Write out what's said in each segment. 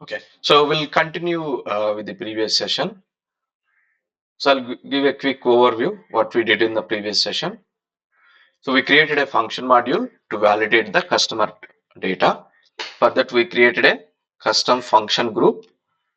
Okay, so we'll continue with the previous session. So I'll give a quick overview what we did in the previous session. So we created a function module to validate the customer data. For that, we created a custom function group.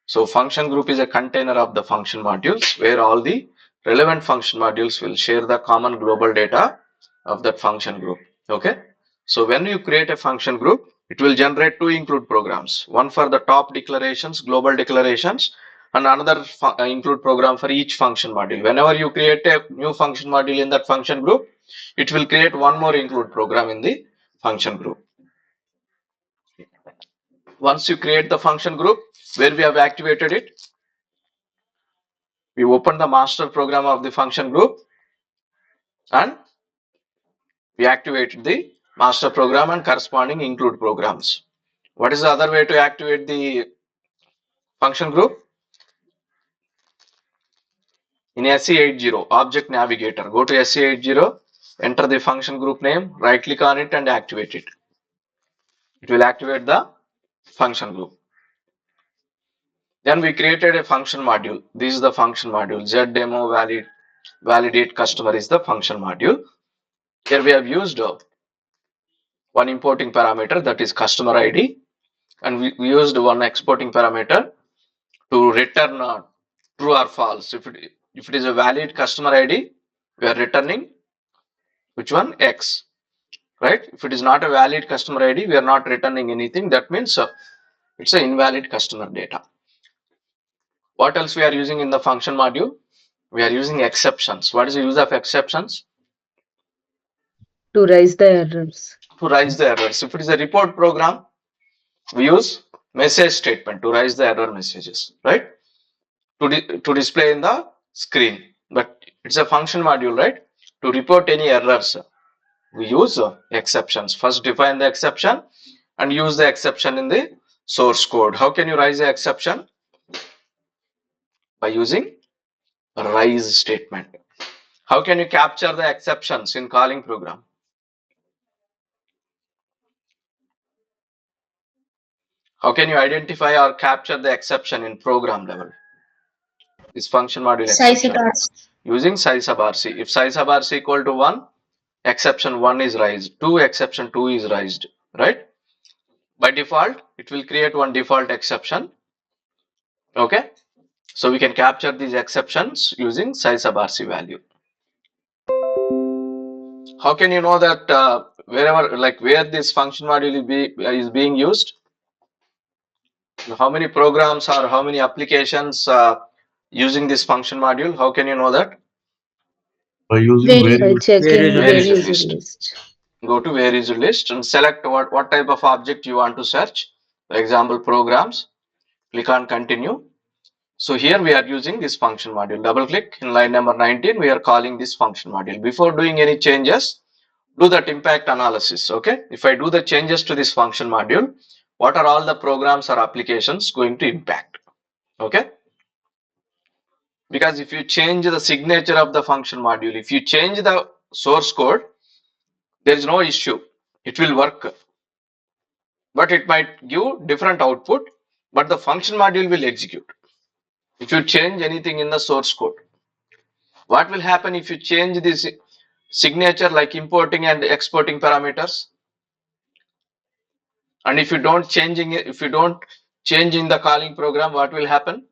So function group is a container of the function modules where all the relevant function modules will share the common global data of that function group. Okay. So when you create a function group, it will generate two include programs, one for the top declarations, global declarations, and another include program for each function module. Whenever you create a new function module in that function group, it will create one more include program in the function group. Once you create the function group where we have activated it, we open the master program of the function group and we activated the master program and corresponding include programs. What is the other way to activate the function group? In SE80 object navigator, go to SE80, enter the function group name, right click on it and activate it. It will activate the function group. Then we created a function module. This is the function module. ZDemo validate customer is the function module. Here we have used one importing parameter, that is customer ID, and we used one exporting parameter to return true or false. If it is a valid customer ID, we are returning which one? X. Right? If it is not a valid customer ID, we are not returning anything. That means it's an invalid customer data. What else we are using in the function module? We are using exceptions. What is the use of exceptions? To raise the errors. To raise the errors. If it is a report program, we use message statement to raise the error messages, right? To display in the screen. But it's a function module, right? To report any errors, we use exceptions. First define the exception and use the exception in the source code. How can you raise the exception? By using raise statement. How can you capture the exceptions in calling program? How can you identify or capture the exception in program level? This function module exception. Using size sub RC. If size sub RC equal to 1, exception 1 is raised. 2, exception 2 is raised. Right? By default, it will create one default exception. Okay? So we can capture these exceptions using size sub RC value. How can you know that where this function module is being used? How many programs or how many applications using this function module? How can you know that? By using By checking Where where is the is the list? list. Go to where is the list and select what type of object you want to search. For example, programs. Click on continue. So here we are using this function module. Double click in line number 19. We are calling this function module. Before doing any changes, do that impact analysis. Okay. If I do the changes to this function module, what are all the programs or applications going to impact? Okay. Because if you change the signature of the function module, if you change the source code, there is no issue. It will work. But it might give different output, but the function module will execute. If you change anything in the source code, what will happen if you change this signature like importing and exporting parameters? And if you don't change in the calling program, what will happen?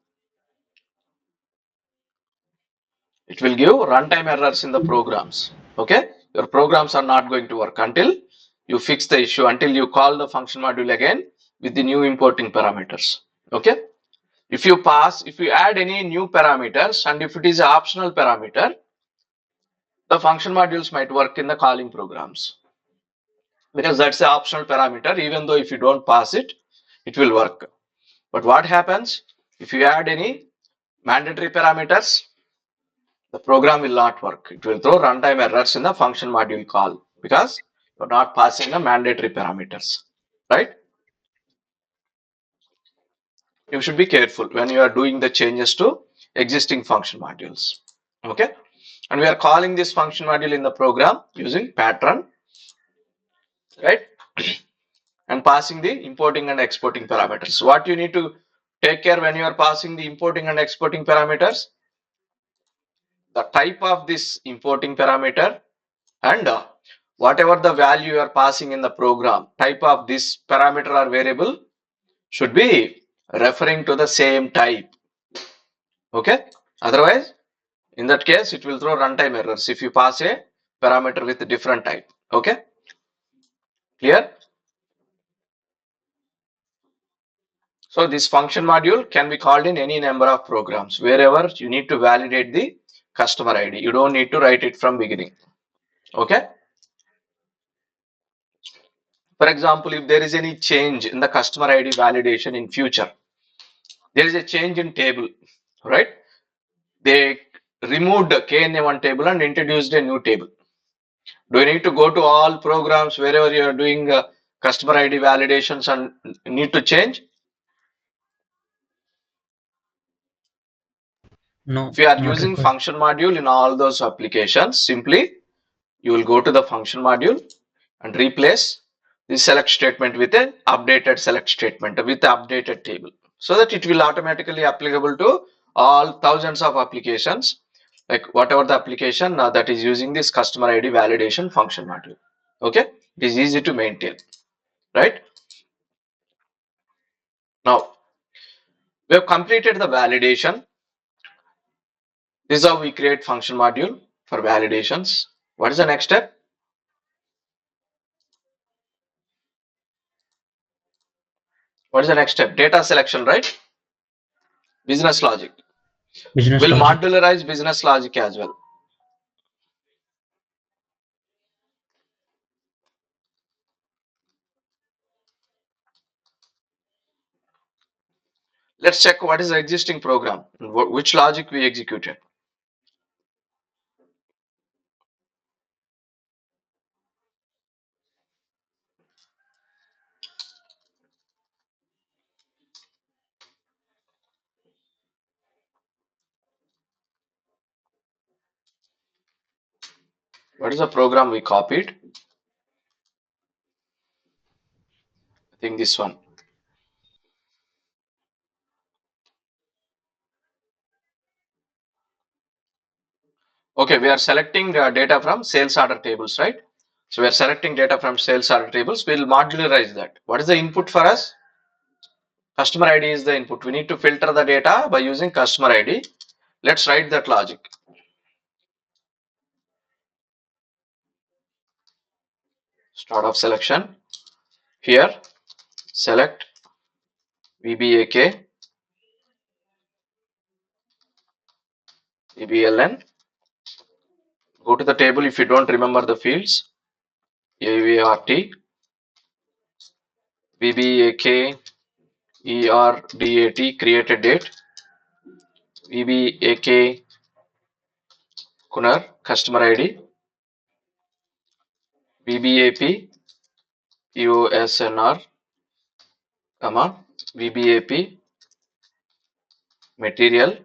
It will give runtime errors in the programs. Okay, your programs are not going to work until you fix the issue, until you call the function module again with the new importing parameters. Okay, if you add any new parameters and if it is an optional parameter, the function modules might work in the calling programs because that's the optional parameter. Even though if you don't pass it, it will work. But what happens if you add any mandatory parameters? The program will not work. It will throw runtime errors in the function module call because you're not passing the mandatory parameters, right? You should be careful when you are doing the changes to existing function modules. Okay, and we are calling this function module in the program using pattern, right? And I'm passing the importing and exporting parameters. What you need to take care when you are passing the importing and exporting parameters? The type of this importing parameter and whatever the value you are passing in the program, type of this parameter or variable should be referring to the same type. Okay. Otherwise, in that case, it will throw runtime errors if you pass a parameter with a different type. Okay. Clear? So this function module can be called in any number of programs. Wherever you need to validate the customer ID, you don't need to write it from beginning. Okay. For example, if there is any change in the customer ID validation in future, there is a change in table, right? They removed the KNA1 table and introduced a new table. Do you need to go to all programs wherever you are doing customer ID validations and need to change? No, If you are not using required. function module in all those applications, simply you will go to the function module and replace the select statement with an updated select statement with the updated table, so that it will automatically applicable to all thousands of applications, like whatever the application that is using this customer ID validation function module. Okay, it is easy to maintain, right? Now we have completed the validation. This is how we create function module for validations. What is the next step? What is the next step? Data selection, right? Business logic. Business We'll logic. modularize business logic as well. Let's check what is the existing program, which logic we executed. What is the program we copied? I think this one. Okay, we are selecting data from sales order tables, right? So we are selecting data from sales order tables. We'll modularize that. What is the input for us? Customer ID is the input. We need to filter the data by using customer ID. Let's write that logic. Start of selection. Here, select VBAK, VBLN. Go to the table if you don't remember the fields. AVRT, VBAK, ERDAT, created date, VBAK, Kunar, customer ID, VBAP, EOSNR, VBAP, material,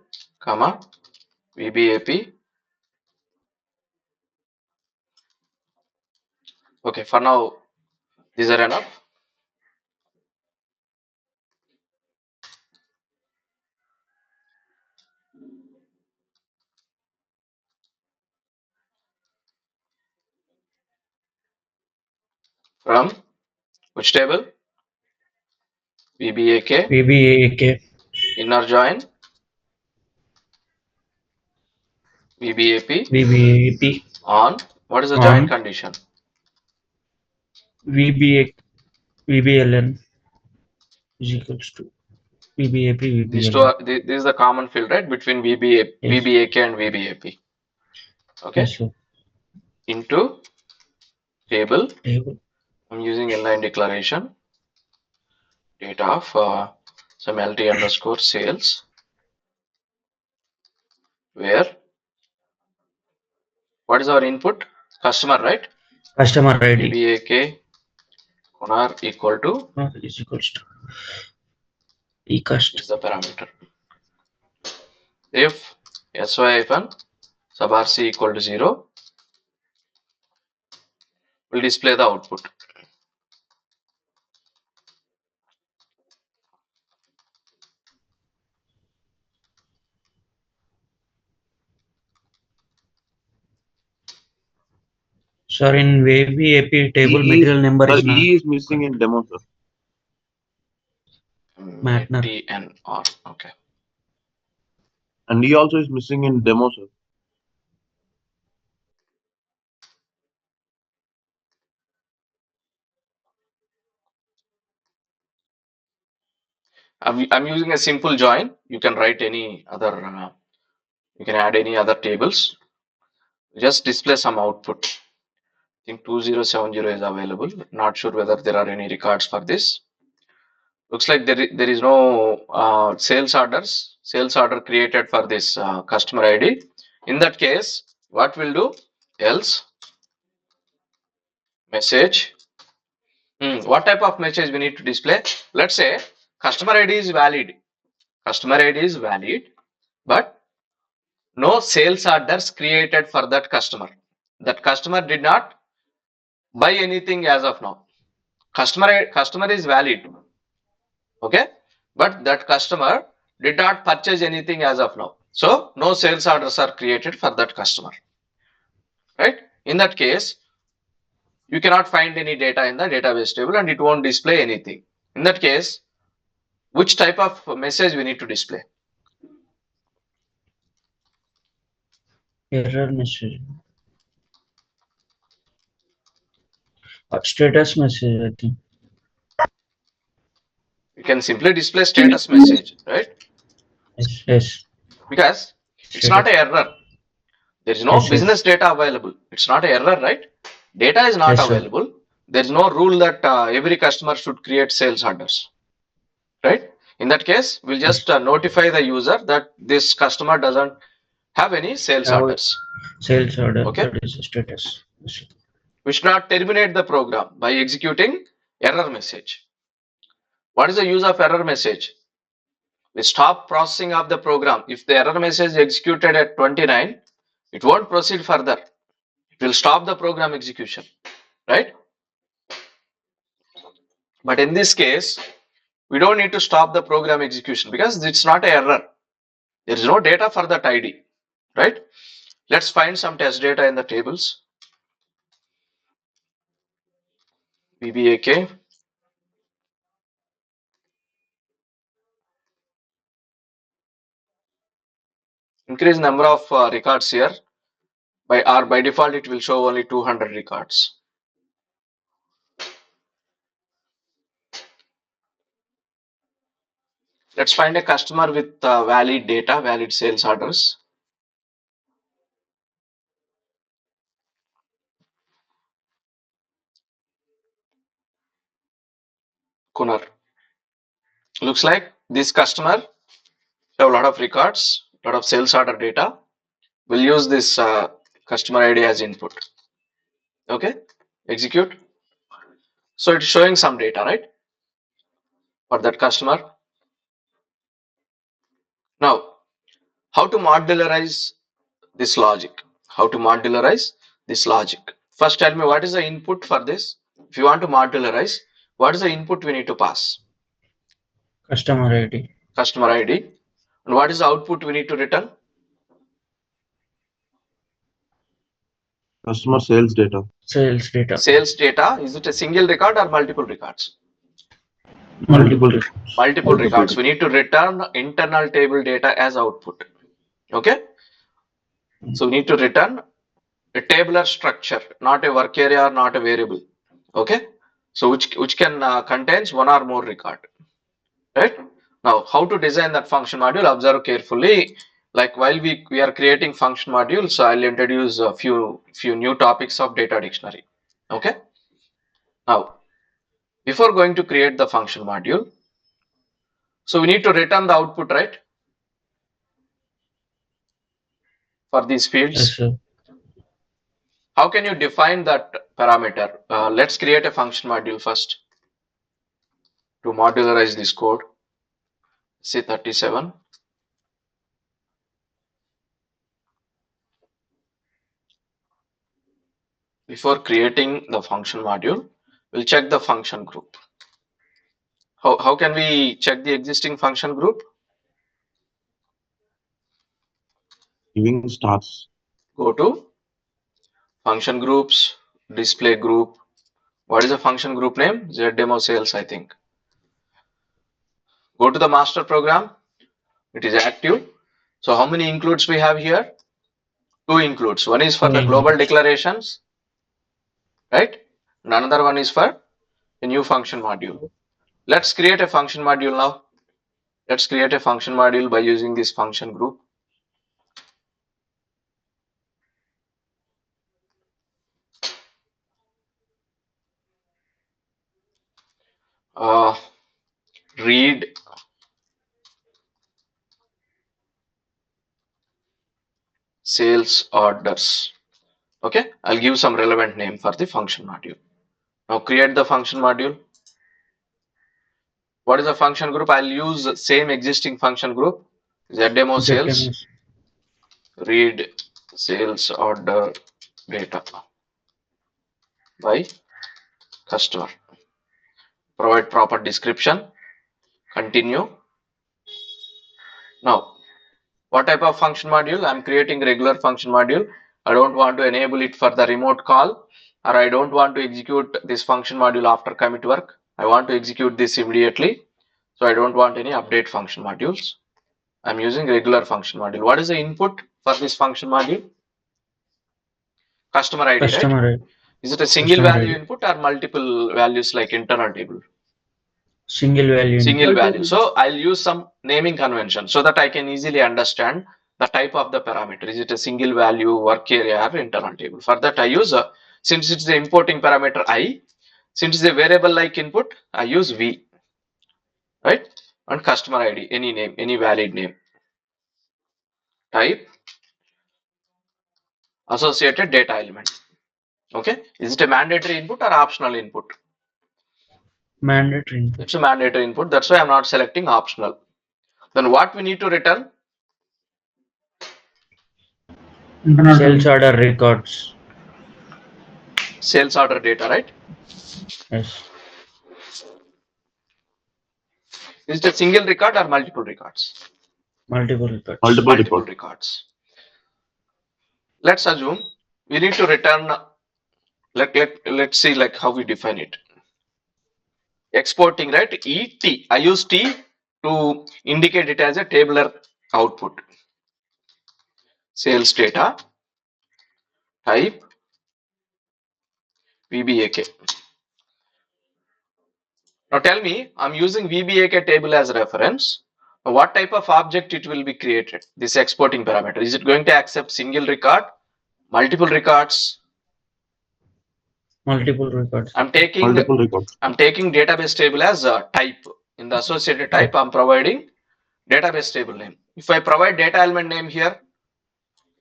VBAP. Okay, for now, these are enough. From which table? VBAK, VBAK. inner join, VBAP, VBAP on. What is the join on condition? VBA VBLN is equals to VBAP These two VBLN. are, this is the common field, right, between Yes. VBAK and VBAP. Okay, Yes, sir. into table. Table. I'm using inline declaration, data of some LT underscore sales, where what is our input? Customer, right? Customer ID VBAK Kunar equal to is equals to eCust. is the parameter. If sy hyphen sub rc equal to 0, will display the output. Sir, in VBAP table, E material number sir, is not E is missing in demo, sir. Matner. TNR. Okay. And E also is missing in demo, sir. I'm using a simple join. You can write any other. You can add any other tables. Just display some output. I think 2070 is available. Not sure whether there are any records for this. Looks like there is no sales orders. Sales order created for this customer ID. In that case, what we'll do? Else message. What type of message we need to display? Let's say customer ID is valid. Customer ID is valid, but no sales orders created for that customer. That customer did not buy anything as of now. Customer is valid, okay, but that customer did not purchase anything as of now. So no sales orders are created for that customer, right? In that case, you cannot find any data in the database table and it won't display anything. In that case, which type of message we need to display? Error message. Status message, I think. You can simply display status message, right? Yes. Because it's not Status. an error. There is no Yes. business data available. It's not an error, right? Data is not Yes, sir. available. There is no rule that every customer should create sales orders, right? In that case, we'll just notify the user that this customer doesn't have any sales Have orders. sales order. Okay. That is status. Yes. We should not terminate the program by executing error message. What is the use of error message? We stop processing of the program. If the error message is executed at 29, it won't proceed further. It will stop the program execution, right? But in this case, we don't need to stop the program execution because it's not an error. There is no data for that ID, right? Let's find some test data in the tables. VBAK. Increase number of records here. By default, it will show only 200 records. Let's find a customer with valid data, valid sales orders. Kunar. Looks like this customer have a lot of records, lot of sales order data. We'll use this customer ID as input. Okay, execute. So it's showing some data, right, for that customer. Now, how to modularize this logic? How to modularize this logic? First, tell me what is the input for this. If you want to modularize, what is the input we need to pass? Customer ID. Customer ID. And what is the output we need to return? Customer sales data. Sales data. Sales data. Is it a single record or multiple records? Multiple. Multiple records. We need to return internal table data as output. Okay. So we need to return a tabular structure, not a work area or not a variable. Okay. So which can contains one or more record. Right. Now, how to design that function module? Observe carefully. Like while we are creating function modules, so I'll introduce a few new topics of data dictionary. Okay. Now, before going to create the function module, so we need to return the output, right? For these fields. Yes, sir. How can you define that parameter? Let's create a function module first to modularize this code. Say 37. Before creating the function module, we'll check the function group. How can we check the existing function group? Giving stars. Go to function groups, display group. What is the function group name? ZDemo sales, I think. Go to the master program. It is active. So how many includes we have here? Two includes. One is for the global declarations, right? And another one is for a new function module. Let's create a function module now. Let's create a function module by using this function group. Read sales orders. Okay, I'll give some relevant name for the function module. Now create the function module. What is the function group? I'll use the same existing function group. ZDemo sales. Read sales order data by customer. Provide proper description. Continue. Now, what type of function module? I'm creating regular function module. I don't want to enable it for the remote call, or I don't want to execute this function module after commit work. I want to execute this immediately. So I don't want any update function modules. I'm using regular function module. What is the input for this function module? Customer ID, right? Is it a single value input or multiple values like internal table? Single value. Single value. So I'll use some naming convention so that I can easily understand the type of the parameter. Is it a single value, work area, or internal table? For that I use, since it's the importing parameter I, since it's a variable like input, I use V, right? And customer ID, any name, any valid name. Type associated data element. Okay, is it a mandatory input or optional input? Mandatory input. It's a mandatory input. That's why I'm not selecting optional. Then what we need to return? Sales order records. Sales order data, right? Yes. Is it a single record or multiple records? Multiple records. Multiple records. Let's assume we need to return. Let's see like how we define it. Exporting, right? ET. I use T to indicate it as a tabular output. Sales data. Type VBAK. Now tell me, I'm using VBAK table as reference. Now what type of object it will be created? This exporting parameter. Is it going to accept single record, multiple records? Multiple records. I'm taking database table as a type. In the associated type, I'm providing database table name. If I provide data element name here,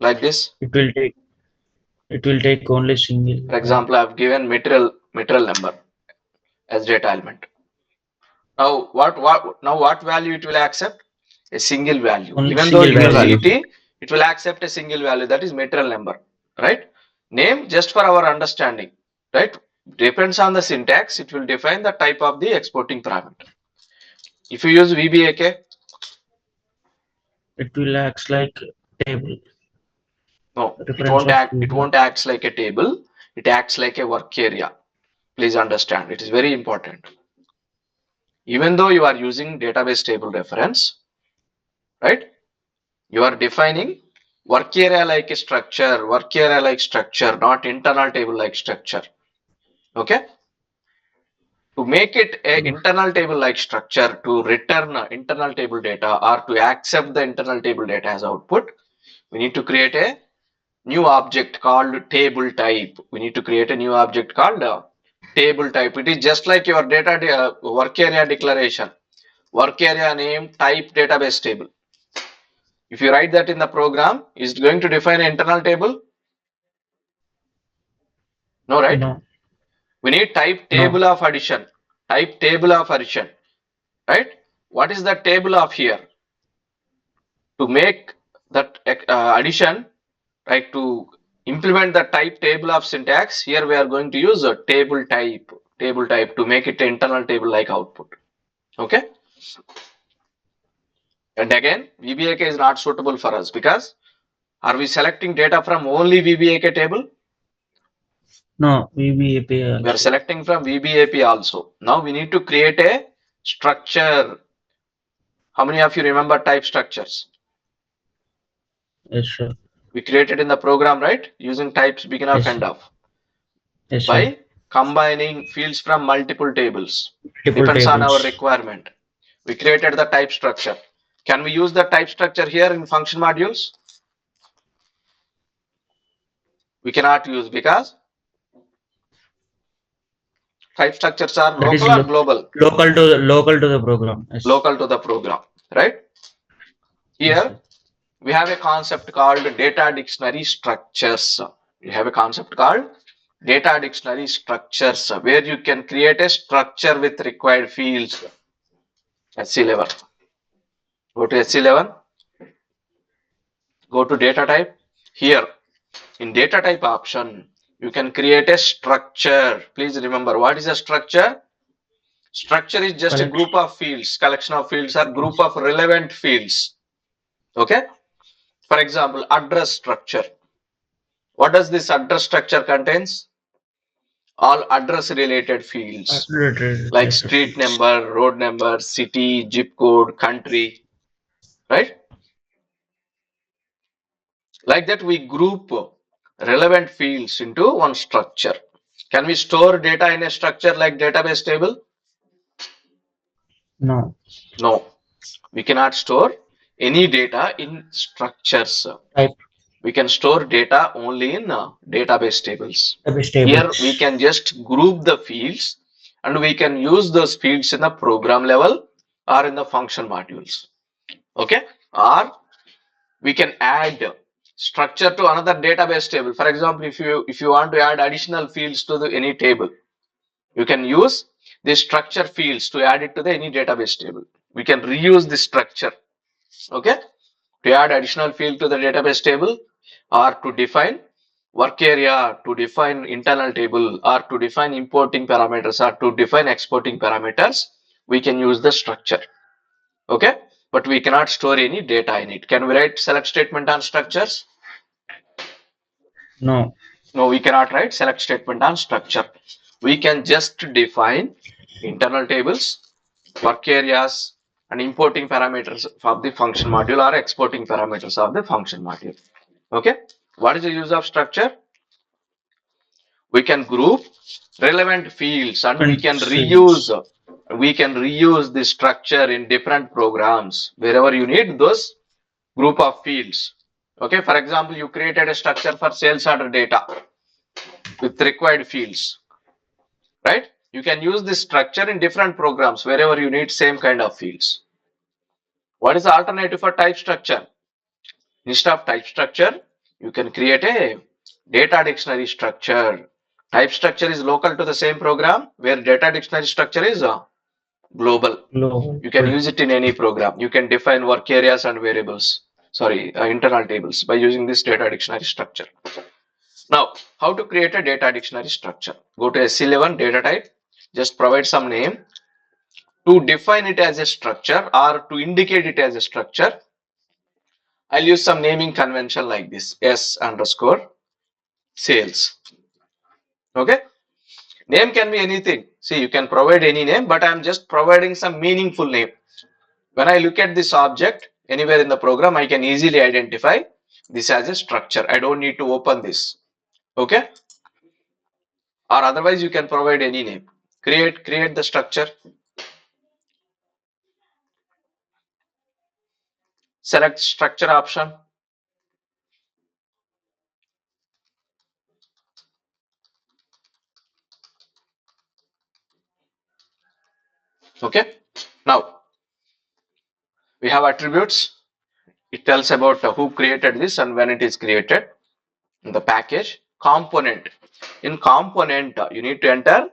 like this, it will take only single. For example, I've given material number as data element. Now what value it will accept? A single value. Only Even though you single use value. ET, it will accept a single value, that is material number, right? Name just for our understanding, right? Depends on the syntax, it will define the type of the exporting parameter. If you use VBAK, it will act like table. no, it won't act like a table, it acts like a work area. Please understand, it is very important. Even though you are using database table reference, right? You are defining work area like a structure, not internal table like structure. Okay? To make it a internal table like structure, to return internal table data or to accept the internal table data as output, we need to create a new object called table type. We need to create a new object called table type. It is just like your data work area declaration. Work area name type database table. If you write that in the program, is it going to define an internal table? No, right? No. We need type table of addition. Type table of addition. Right? What is the table of here? To make that addition, right, to implement the type table of syntax, here we are going to use a table type to make it internal table like output. Okay? And again, VBAK is not suitable for us because are we selecting data from only VBAK table? No, VB API We are also. selecting from VBAP also. Now we need to create a structure. How many of you remember type structures? Yes, sir. We created in the program, right? Using types begin of, Yes, end sir. of. Yes, sir. By combining fields from multiple tables. Multiple Depends on our tables. requirement. We created the type structure. Can we use the type structure here in function modules? We cannot use because type structures are That is local or global? local to the program. Yes. Local to the program, right? Yes, Here sir. we have a concept called data dictionary structures. We have a concept called data dictionary structures where you can create a structure with required fields. SC11. Go to SC11. Go to data type. Here in data type option, you can create a structure. Please remember what is a structure? Structure is just a Collection. group of fields, collection of fields or group of relevant fields. Okay. For example, address structure. What does this address structure contains? All address related fields like Related street fields. number, road number, city, zip code, country, right? Like that we group relevant fields into one structure. Can we store data in a structure like database table? No. No, we cannot store any data in structures. Type We can store data only in database tables. database Here we tables. can just group the fields and we can use those fields in the program level or in the function modules. Okay, or we can add structure to another database table. For example, if you want to add additional fields to any table, you can use the structure fields to add it to the any database table. We can reuse this structure. Okay, to add additional field to the database table or to define work area, to define internal table or to define importing parameters or to define exporting parameters, we can use the structure. Okay, but we cannot store any data in it. Can we write select statement on structures? No. No, we cannot write select statement on structure. We can just define internal tables, work areas, and importing parameters of the function module or exporting parameters of the function module. Okay, what is the use of structure? We can group relevant fields and Fields. we can reuse the structure in different programs wherever you need those group of fields. Okay, for example, you created a structure for sales order data with required fields, right? You can use this structure in different programs wherever you need same kind of fields. What is the alternative for type structure? Instead of type structure, you can create a data dictionary structure. Type structure is local to the same program where data dictionary structure is global. Global. You can use it in any program. You can define work areas and variables, sorry, internal tables by using this data dictionary structure. Now, how to create a data dictionary structure? Go to SC11 data type, just provide some name to define it as a structure or to indicate it as a structure. I'll use some naming convention like this, S underscore sales. Okay, name can be anything. See, you can provide any name, but I'm just providing some meaningful name. When I look at this object anywhere in the program, I can easily identify this as a structure. I don't need to open this. Okay, or otherwise you can provide any name. Create the structure. Select structure option. Okay, now we have attributes. It tells about who created this and when it is created. The package component. In component, you need to enter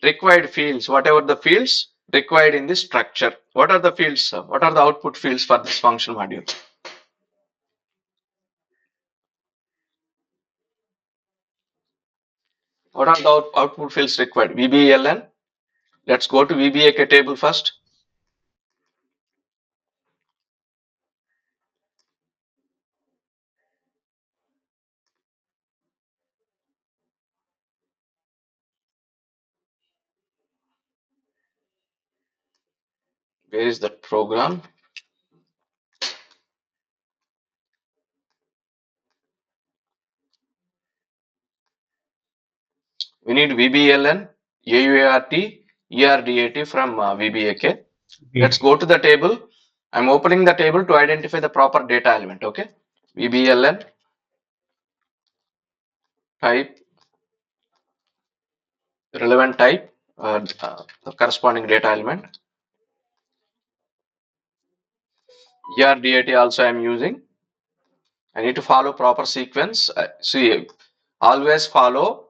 required fields, whatever the fields required in this structure. What are the fields? What are the output fields for this function module? What are the output fields required? VBELN. Let's go to VBA table first. Where is that program? We need VBLN, AUART, ERDAT from VBAK. Let's go to the table. I'm opening the table to identify the proper data element. Okay. VBLN, type, relevant type, the corresponding data element. ERDAT also I'm using. I need to follow proper sequence. See, always follow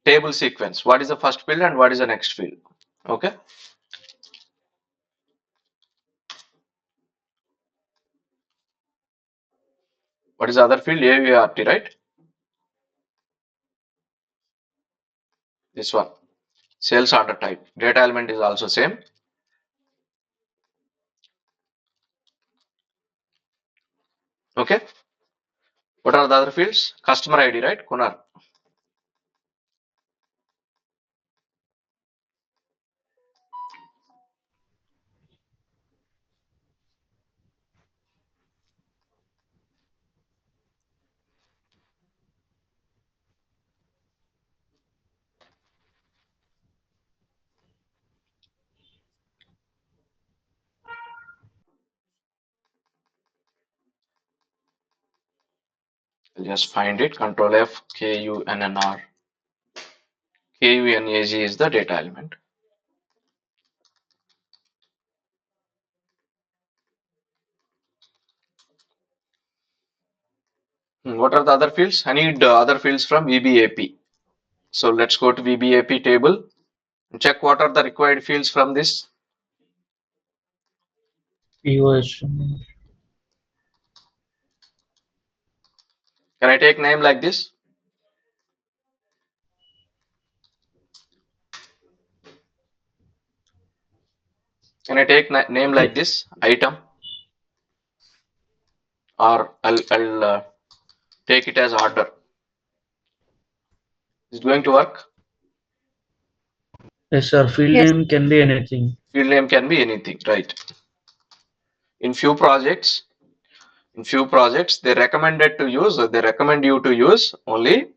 table sequence. What is the first field and what is the next field? Okay. What is the other field? AUART, right? This one. Sales order type. Data element is also same. Okay. What are the other fields? Customer ID, right? Kunar. I'll just find it. Control F, KUNNR. KUNAG is the data element. What are the other fields? I need other fields from VBAP. So let's go to VBAP table and check what are the required fields from this. POS. Can I take name like this? Can I take name like this? Item, or I'll take it as order. Is it going to work? Yes, sir. Field Yes. name can be anything. Field name can be anything, right? In few projects, they recommend you to use only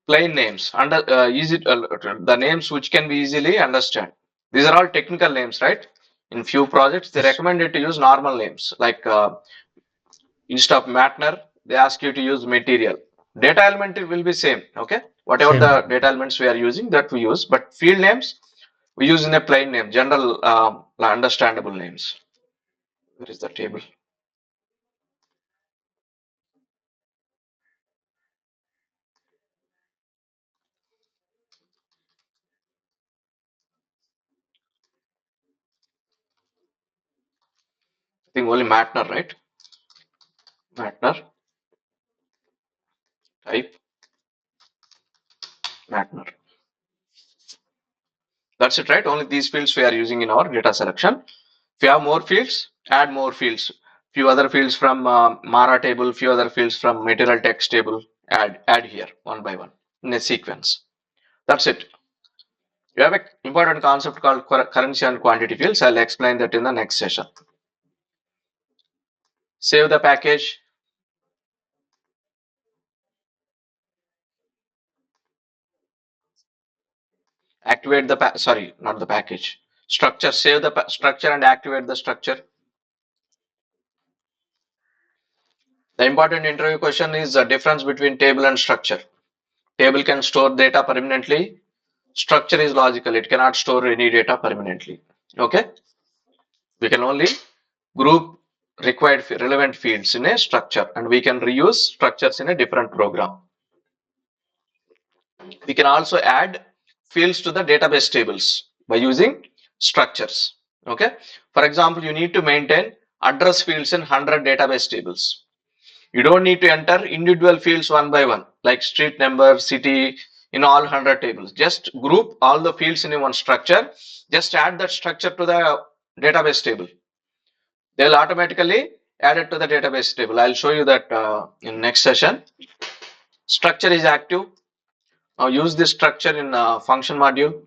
plain names, the names which can be easily understand. These are all technical names, right? In few projects, they Yes. recommend you to use normal names, like instead of Matner, they ask you to use material. Data element will be same, okay? Whatever Same. the data elements we are using, that we use, but field names we use in a plain name, general understandable names. Where is the table? I think only Matner, right? Matner, type, Matner. That's it, right? Only these fields we are using in our data selection. If you have more fields, add more fields. Few other fields from Mara table, few other fields from material text table, add here one by one in a sequence. That's it. You have an important concept called currency and quantity fields. I'll explain that in the next session. Save the package. Activate the sorry, not the package. Structure. Save the structure and activate the structure. The important interview question is the difference between table and structure. Table can store data permanently. Structure is logical. It cannot store any data permanently. Okay. We can only group required relevant fields in a structure, and we can reuse structures in a different program. We can also add fields to the database tables by using structures. Okay. For example, you need to maintain address fields in 100 database tables. You don't need to enter individual fields one by one, like street number, city, in all 100 tables. Just group all the fields in one structure. Just add that structure to the database table. They'll automatically add it to the database table. I'll show you that in next session. Structure is active. Now use this structure in function module.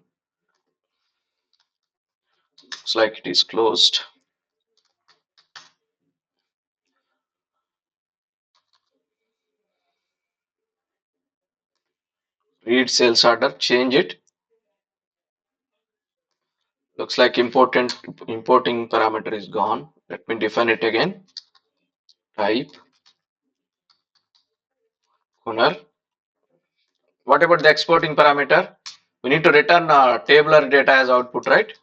Looks like it is closed. Read sales order, change it. Looks like importing parameter is gone. Let me define it again. Type owner. What about the exporting parameter? We need to return tabular data as output, right?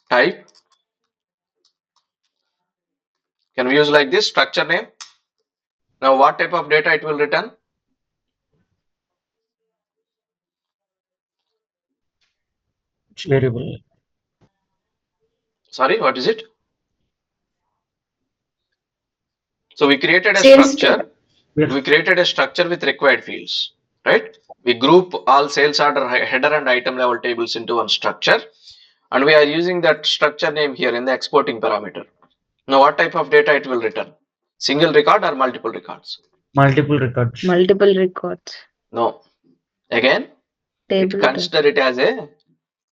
Type. Can we use like this structure name? Now what type of data it will return? It's variable. Sorry, what is it? So we created a Sales structure. Yes. We created a structure with required fields, right? We group all sales order header and item level tables into one structure, and we are using that structure name here in the exporting parameter. Now what type of data it will return? Single record or multiple records? Multiple records. multiple records. No. Again, it Table type. consider it as a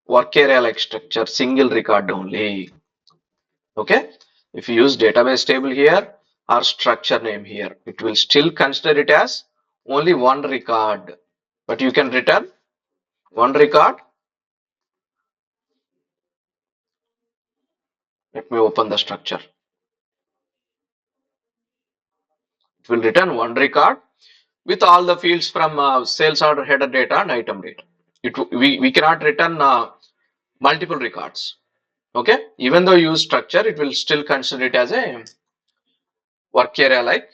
work area like structure, single record only. Okay. If you use database table here or structure name here, it will still consider it as only one record, but you can return one record. Let me open the structure. It will return one record with all the fields from sales order header data and item data. We cannot return multiple records. Okay. Even though you use structure, it will still consider it as a work area like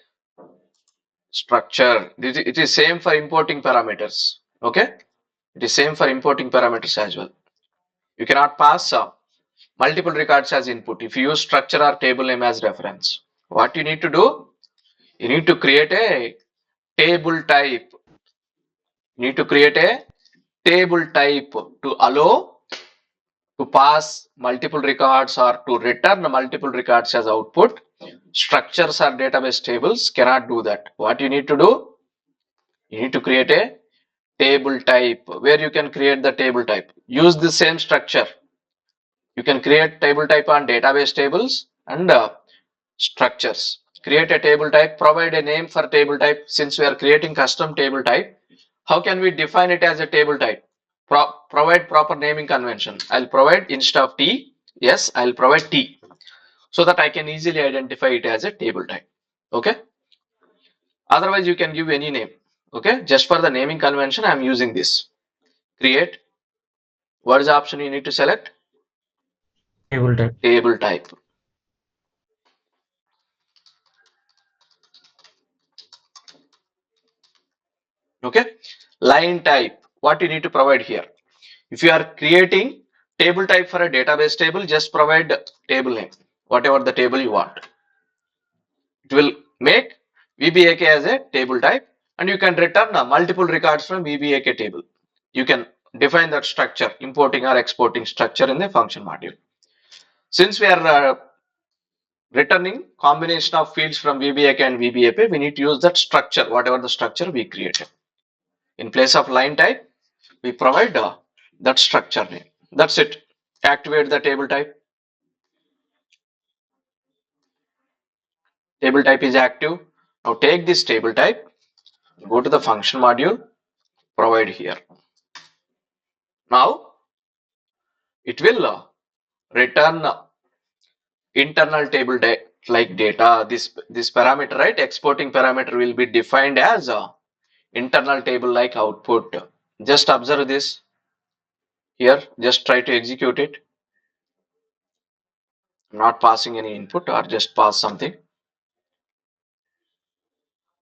structure. It is same for importing parameters. Okay. It is same for importing parameters as well. You cannot pass multiple records as input if you use structure or table name as reference. What you need to do? You need to create a table type. You need to create a table type to allow to pass multiple records or to return multiple records as output. Structures or database tables cannot do that. What you need to do? You need to create a table type. Where you can create the table type? Use the same structure. You can create table type on database tables and structures. Create a table type, provide a name for table type. Since we are creating custom table type, how can we define it as a table type? Provide proper naming convention. I'll provide instead of T, yes, I'll provide T so that I can easily identify it as a table type. Okay. Otherwise, you can give any name. Okay. Just for the naming convention, I'm using this. Create. What is the option you need to select? Table type. Table type. Okay. Line type. What you need to provide here? If you are creating table type for a database table, just provide table name, whatever the table you want. It will make VBAK as a table type, and you can return multiple records from VBAK table. You can define that structure, importing or exporting structure in the function module. Since we are returning combination of fields from VBAK and VBAP, we need to use that structure, whatever the structure we created. In place of line type, we provide that structure name. That's it. Activate the table type. Table type is active. Now take this table type, go to the function module, provide here. Now it will return internal table like data. This parameter, right? Exporting parameter will be defined as internal table like output. Just observe this here. Just try to execute it. I'm not passing any input or just pass something.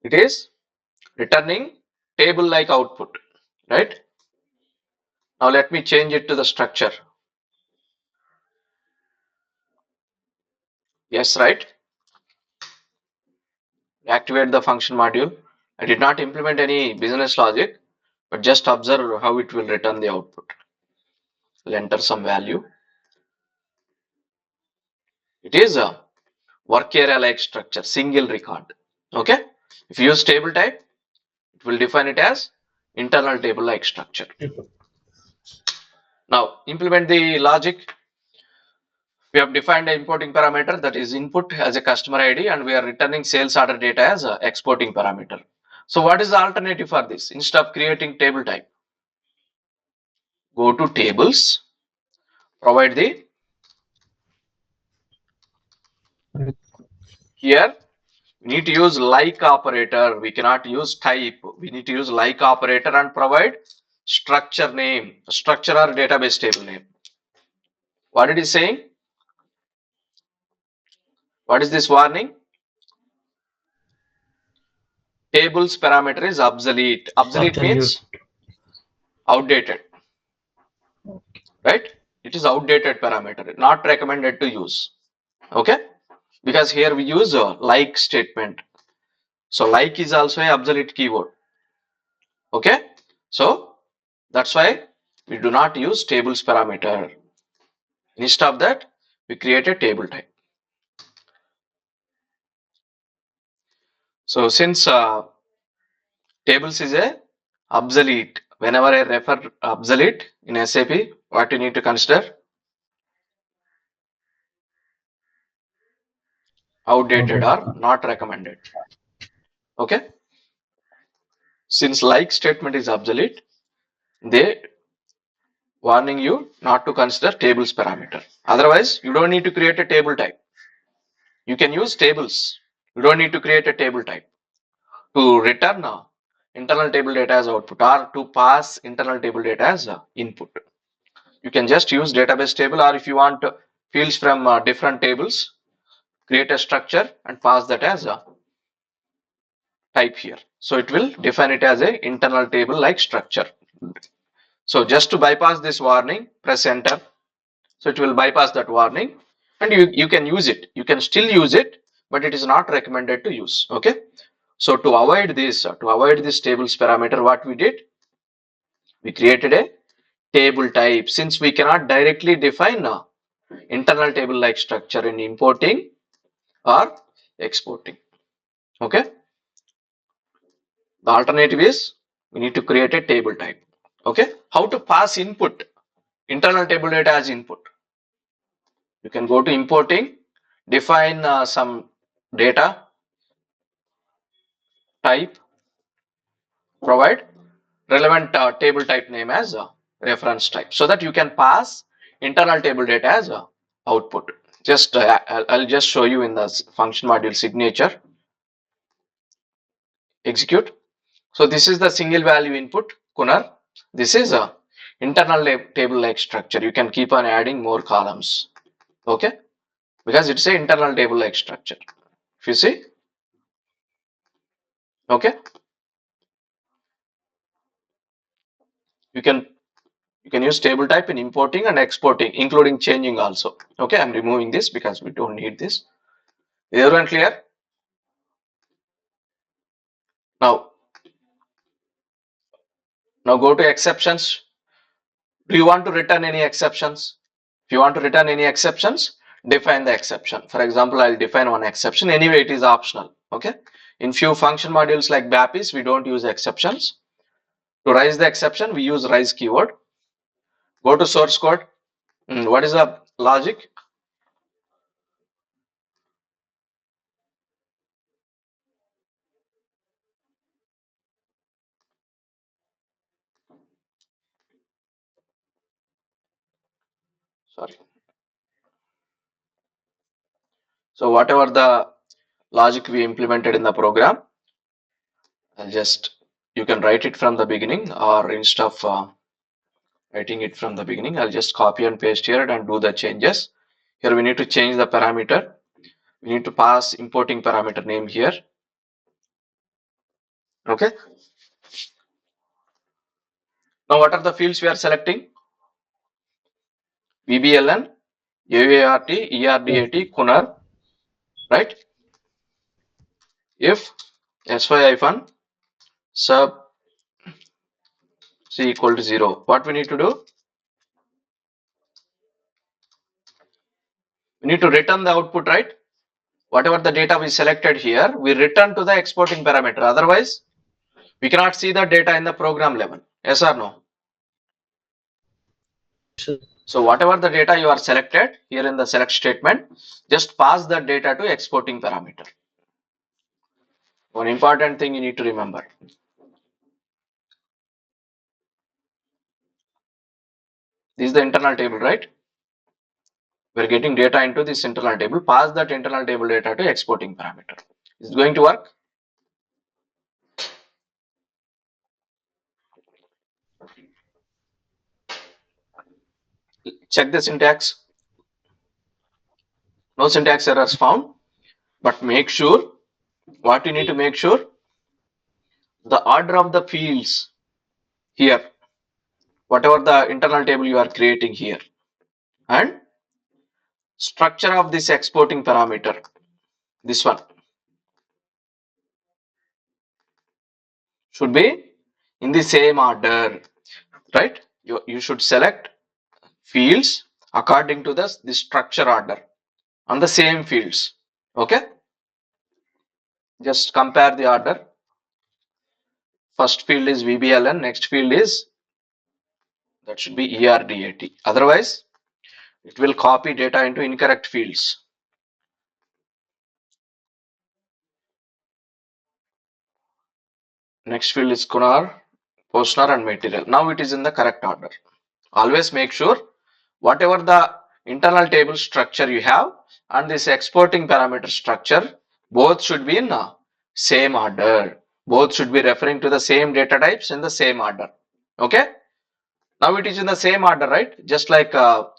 It is returning table like output, right? Now let me change it to the structure. Yes, right? Activate the function module. I did not implement any business logic, but just observe how it will return the output. We'll enter some value. It is a work area like structure, single record. Okay. If you use table type, it will define it as internal table like structure. Now implement the logic. We have defined an importing parameter, that is input, as a customer ID, and we are returning sales order data as a exporting parameter. So what is the alternative for this? Instead of creating table type, go to tables, provide the, here we need to use like operator. We cannot use type. We need to use like operator and provide structure name, structure or database table name. What it is saying? What is this warning? Tables parameter is obsolete. Obsolete means outdated, right? It is outdated parameter, not recommended to use. Okay, because here we use a like statement. So like is also a obsolete keyword. Okay, so that's why we do not use tables parameter. Instead of that, we create a table type. So since tables is a obsolete, whenever I refer obsolete in SAP, what you need to consider? Outdated or not recommended. Okay, since like statement is obsolete, they warning you not to consider tables parameter. Otherwise, you don't need to create a table type. You can use tables. You don't need to create a table type to return internal table data as output or to pass internal table data as input. You can just use database table, or if you want fields from different tables, create a structure and pass that as a type here. So it will define it as a internal table like structure. So just to bypass this warning, press enter. So it will bypass that warning and you can use it. You can still use it, but it is not recommended to use. Okay. So to avoid this tables parameter, what we did, we created a table type. Since we cannot directly define internal table like structure in importing or exporting. Okay. The alternative is we need to create a table type. Okay. How to pass input, internal table data as input? You can go to importing, define some data type, provide relevant table type name as a reference type, so that you can pass internal table data as a output. Just I'll just show you in the function module signature. Execute. So this is the single value input Kunar. This is a internal table like structure. You can keep on adding more columns. Okay, because it's a internal table like structure. If you see, okay, you can use table type in importing and exporting, including changing also. Okay, I'm removing this because we don't need this. Is everyone clear? Now go to exceptions. Do you want to return any exceptions? If you want to return any exceptions, define the exception. For example, I'll define one exception. Anyway, it is optional. Okay. In few function modules like BAPIs, we don't use exceptions. To raise the exception, we use raise keyword. Go to source code. What is the logic? Sorry. So whatever the logic we implemented in the program, you can write it from the beginning, or instead of writing it from the beginning, I'll just copy and paste here and do the changes. Here we need to change the parameter. We need to pass importing parameter name here. Okay. Now what are the fields we are selecting? VBLN, AART, ERDAT, Kunar, right? If sy- sub c equal to 0, what we need to do? We need to return the output, right? Whatever the data we selected here, we return to the exporting parameter. Otherwise, we cannot see the data in the program level. Yes or no? Sure. So whatever the data you are selected here in the select statement, just pass that data to exporting parameter. One important thing you need to remember. This is the internal table, right? We're getting data into this internal table. Pass that internal table data to exporting parameter. Is it going to work? Check the syntax. No syntax errors found. But make sure, what you need to make sure, the order of the fields here, whatever the internal table you are creating here, and structure of this exporting parameter, this one, should be in the same order, right? You should select fields according to this structure order on the same fields. Okay, just compare the order. First field is VBLN, next field is, that should be ERDAT. Otherwise, it will copy data into incorrect fields. Next field is Kunar, Postner and Material. Now it is in the correct order. Always make sure whatever the internal table structure you have and this exporting parameter structure, both should be in same order. Both should be referring to the same data types in the same order. Okay. Now it is in the same order, right? Just like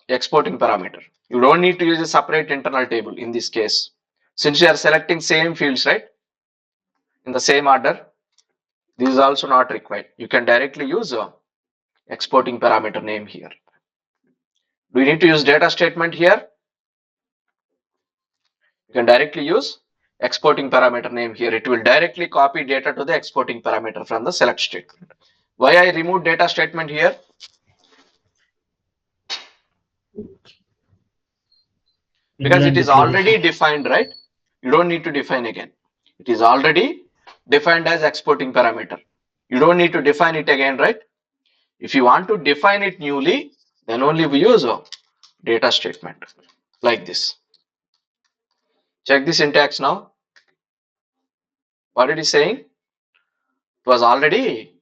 exporting parameter. You don't need to use a separate internal table in this case. Since you are selecting same fields, right? In the same order, this is also not required. You can directly use exporting parameter name here. Do you need to use data statement here? You can directly use exporting parameter name here. It will directly copy data to the exporting parameter from the select statement. Why I removed data statement here? Because it is already defined, right? You don't need to define again. It is already defined as exporting parameter. You don't need to define it again, right? If you want to define it newly, then only we use a data statement like this. Check the syntax now. What it is saying? It was already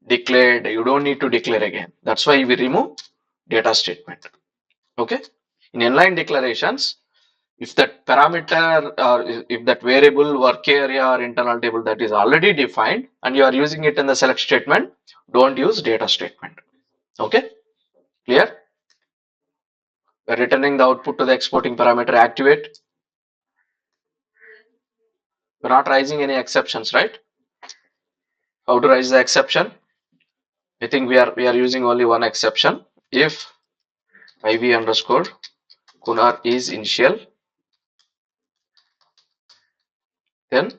declared. You don't need to declare again. That's why we remove data statement. Okay. In inline declarations, if that parameter or if that variable, work area or internal table that is already defined and you are using it in the select statement, don't use data statement. Okay. Clear? We're returning the output to the exporting parameter. Activate. We're not raising any exceptions, right? How to raise the exception? I think we are using only one exception. If IV underscore Kunar is initial, then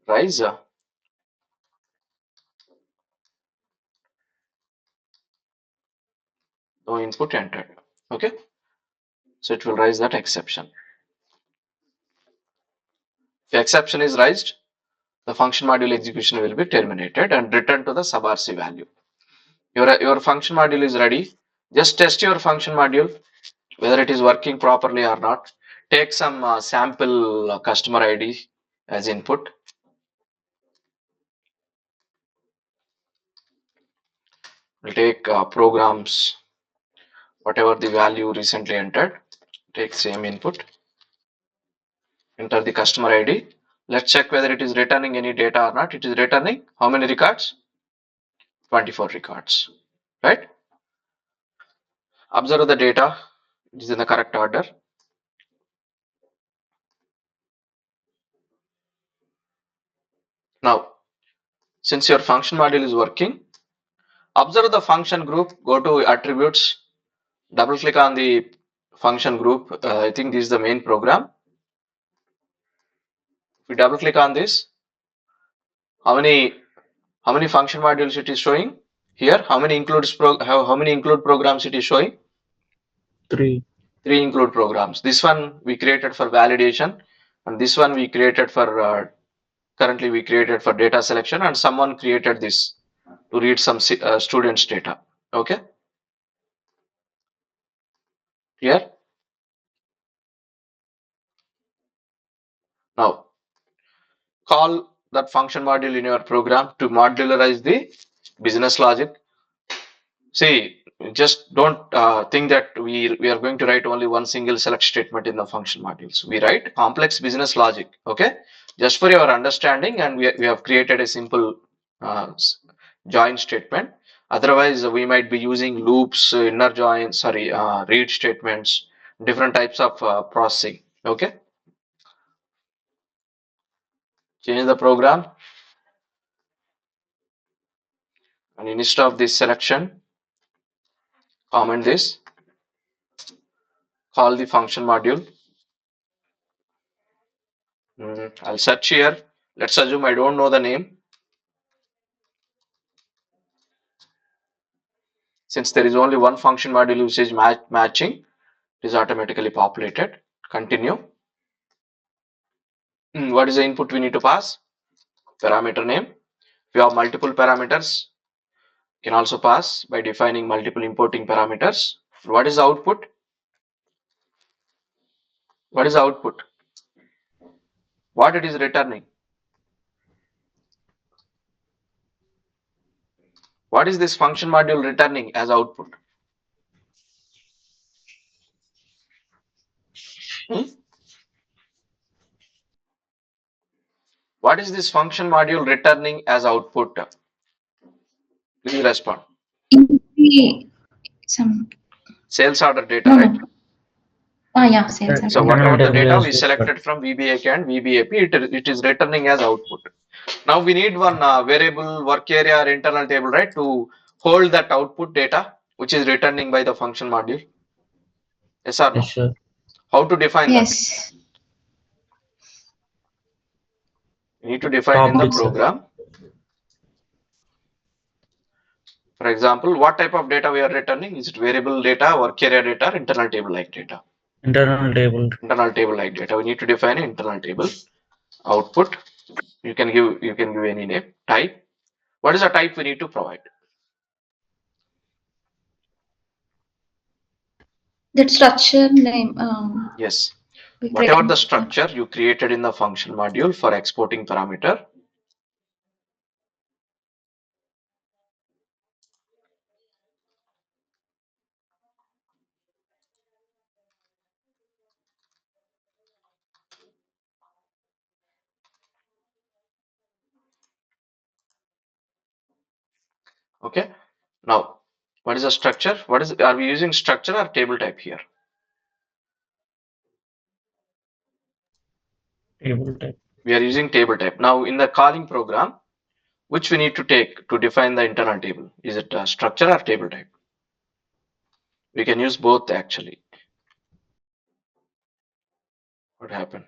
rise no input entered. Okay, so it will raise that exception. If exception is raised, the function module execution will be terminated and return to the sub RC value. Your function module is ready. Just test your function module whether it is working properly or not. Take some sample customer ID as input. We'll take programs, whatever the value recently entered. Take same input. Enter the customer ID. Let's check whether it is returning any data or not. It is returning how many records? 24 records, right? Observe the data. It is in the correct order. Now, since your function module is working, observe the function group, go to attributes, double click on the function group. I think this is the main program. If we double click on this, how many function modules it is showing here? How many how many include programs it is showing? 3. 3 include programs. This one we created for validation, and this one we created for currently we created for data selection, and someone created this to read some students data. Okay, Clear? Now call that function module in your program to modularize the business logic. See, just don't think that we are going to write only one single select statement in the function modules. We write complex business logic, okay? Just for your understanding, and we have created a simple join statement. Otherwise, we might be using loops, inner join, sorry, read statements, different types of processing, okay? Change the program, and instead of this selection, comment this, call the function module. I'll search here. Let's assume I don't know the name. Since there is only one function module usage matching, it is automatically populated. Continue. What is the input we need to pass? Parameter name. If you have multiple parameters, you can also pass by defining multiple importing parameters. What is the output? What is the output? What it is returning? What is this function module returning as output? What is this function module returning as output? Please respond. Some Sales order data, no, right? no. Yeah, sales. So Internal whatever the table data is we required. selected from VBAK and VBAP, it is returning as output. Now we need one variable work area or internal table, right, to hold that output data which is returning by the function module. Yes or no? Yes, sir. How to define that? Yes. You need to define in the Topic, sir. program. For example, what type of data we are returning? Is it variable data, work area data, or internal table like data? Internal table. Internal table like data. We need to define an internal table. Output. You can give any name. Type. What is the type we need to provide? That structure name. Yes. We Whatever the created. structure you created in the function module for exporting parameter, okay. Now, what is the structure? Are we using structure or table type here? Table type. We are using table type. Now, in the calling program, which we need to take to define the internal table? Is it structure or table type? We can use both actually. What happened?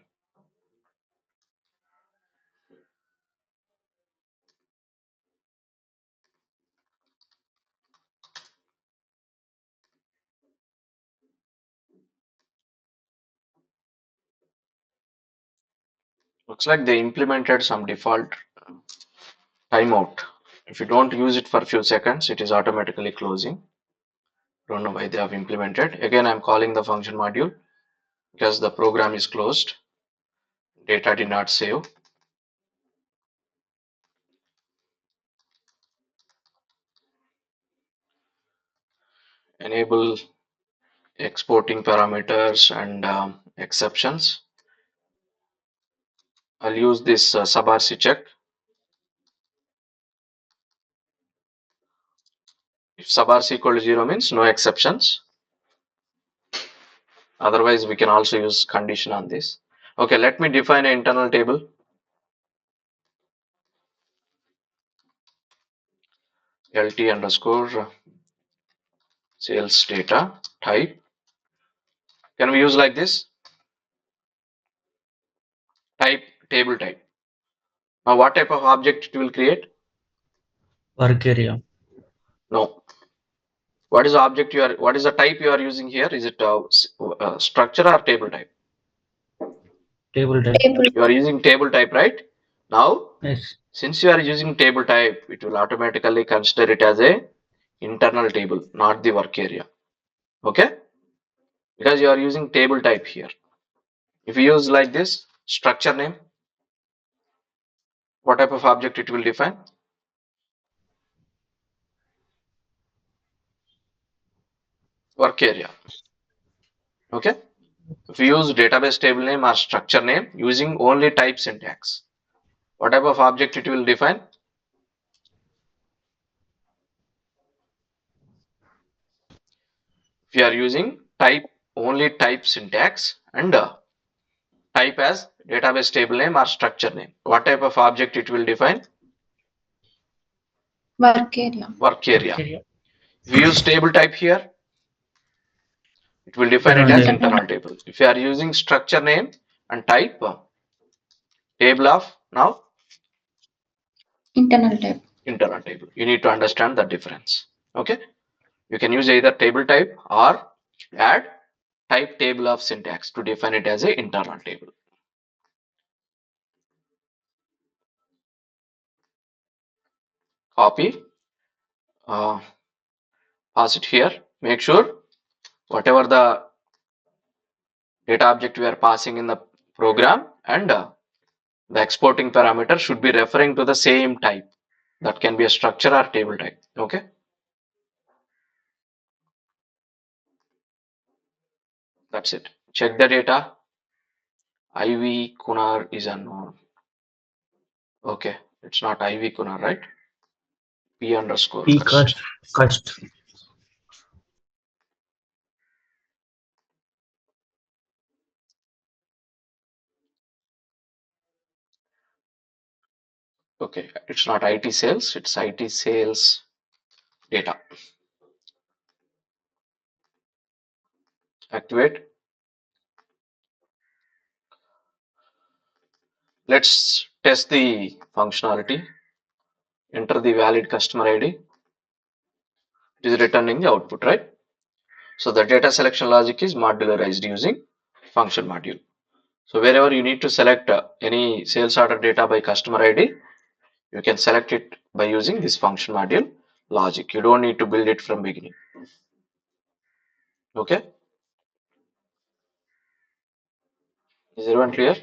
Looks like they implemented some default timeout. If you don't use it for a few seconds, it is automatically closing. Don't know why they have implemented. Again, I'm calling the function module because the program is closed. Data did not save. Enable exporting parameters and exceptions. I'll use this sub-RC check. If sub-RC equal to 0 means no exceptions. Otherwise, we can also use condition on this. Okay, let me define an internal table. LT underscore sales data type. Can we use like this? Type table type. Now, what type of object it will create? Work area. No. What is the object you are? What is the type you are using here? Is it structure or table type? Table type. Table. You are using table type, right? Now, Yes. since you are using table type, it will automatically consider it as a internal table, not the work area. Okay? because you are using table type here. If you use like this, structure name, what type of object it will define? Work area. Okay. If you use database table name or structure name using only type syntax, what type of object it will define? If you are using type only type syntax and type as database table name or structure name, what type of object it will define? Work area. Work area. Work area. If you use table type here, it will define it Internal as table. internal table. If you are using structure name and type table of now Internal type. internal table, you need to understand the difference. Okay. You can use either table type or add type table of syntax to define it as a internal table. Copy, pass it here. Make sure whatever the data object we are passing in the program and the exporting parameter should be referring to the same type. That can be a structure or table type. Okay. That's it. Check the data. IV Kunar is unknown. Okay. It's not IV Kunar, right? P underscore P cust. cust. Okay. It's not IT sales. It's IT sales data. Activate. Let's test the functionality. Enter the valid customer ID. It is returning the output, right? So the data selection logic is modularized using function module. So wherever you need to select any sales order data by customer ID, you can select it by using this function module logic. You don't need to build it from beginning. Okay. Is everyone clear?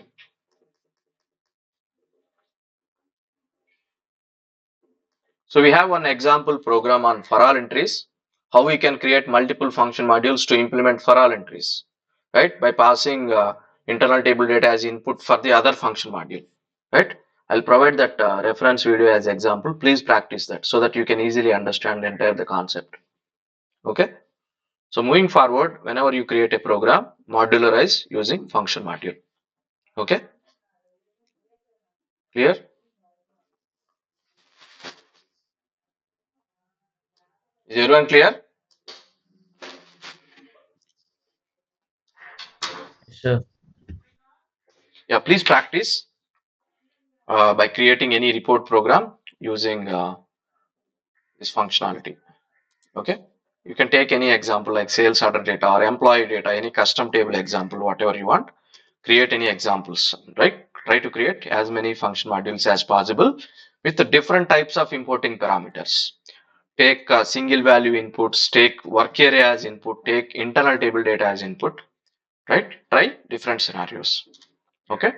So we have one example program on for all entries, how we can create multiple function modules to implement for all entries, right? By passing internal table data as input for the other function module, right? I'll provide that reference video as example. Please practice that so that you can easily understand the concept. Okay. So moving forward, whenever you create a program, modularize using function module. Okay. Clear? Is everyone clear? Sure. Yeah, please practice by creating any report program using this functionality. Okay. You can take any example like sales order data or employee data, any custom table example, whatever you want. Create any examples, right? Try to create as many function modules as possible with the different types of importing parameters. Take single value inputs, take work area as input, take internal table data as input, right? Try different scenarios. Okay.